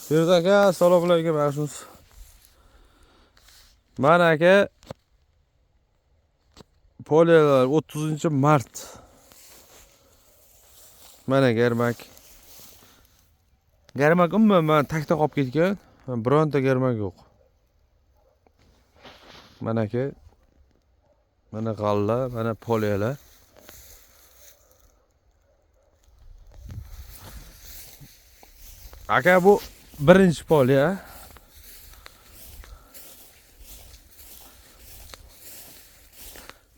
Feruz aka, assalomu alaykum. Yaxshimisiz? Mana aka, poliyalar 30-mart. Mana garmak. Garmak umuman takta qolib ketgan. Bironta garmak yo'q. Mana aka. Mana g'alla, mana poliyalar. Aka bu birinchi poliya.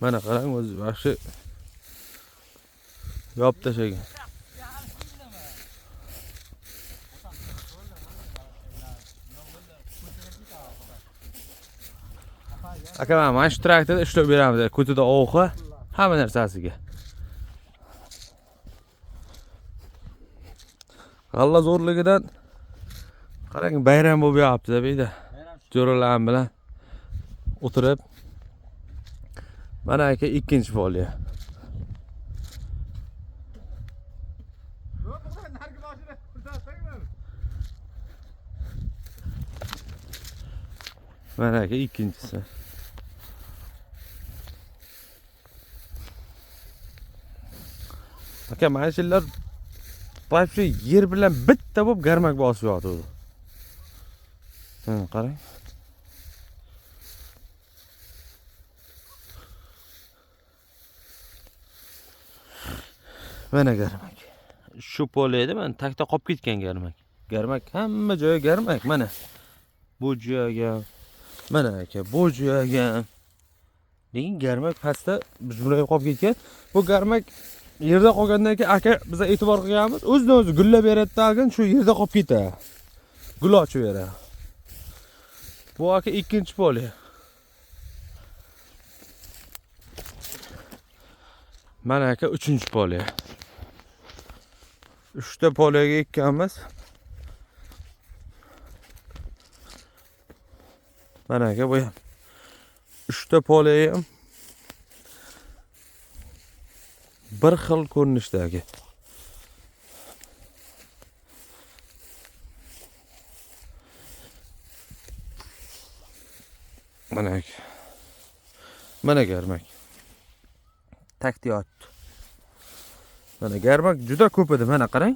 Mana qarang, o'zi yaxshi yopib tashlagan. Aka, mana shu traktorda ishlab beramiz. Ko'tida oxi, hamma narsasiga. G'alla zo'rligidan qarang, bayram bo'lib yopti-da bu yerda. Jo'ralar bilan o'tirib. Mana aka ikkinchi poliya. Mana aka ikkinchisi. Aka, mana shular paypli yer bilan bitta bo'lib garmak bosib yotdi. Qarang. Mana garmak. Shu poliyada mana takta qolib ketgan garmak. Garmak hamma joyi garmak. Mana bu joyga, mana aka, bu joyga. Lekin garmak pastda bularga qolib ketgan. Bu garmak yerda qolgandan keyin aka biz e'tibor qilganmiz. O'zidan o'zi gullab beradi-da, shu yerda qolib ketadi. Gul ochib beradi. Bu aka ikkinchi poliya. Mana aka uchinchi poliya. 3 ta poliyaga ekkanmiz. Mana aka bu ham 3 ta poliya ham bir xil ko'rinishdagi. Mana aka. Mana garmak. Takta yotdi. Mana garmak juda ko'p edi, mana qarang.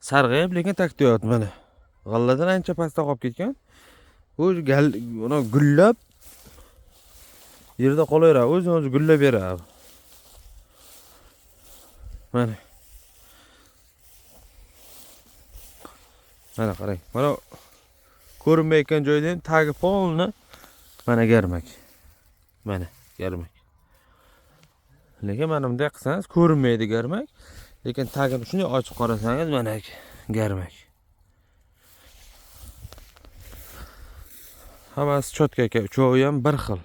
Sarg'ayib, lekin takta yotdi mana. G'alladan ancha pastda qolib ketgan. Bu uni gullab yerda qolaveradi, o'zini o'zi gullab beradi. Mana. Mana qarang. Mana ko'rinmayotgan joydan tagi polni mana garmak. Mana garmak. Lekin mana bunday qilsangiz ko'rinmaydi garmak. Lekin tagini shunday ochib qarasangiz mana garmak. Hammasi chotka aka, uchovi ham bir xil.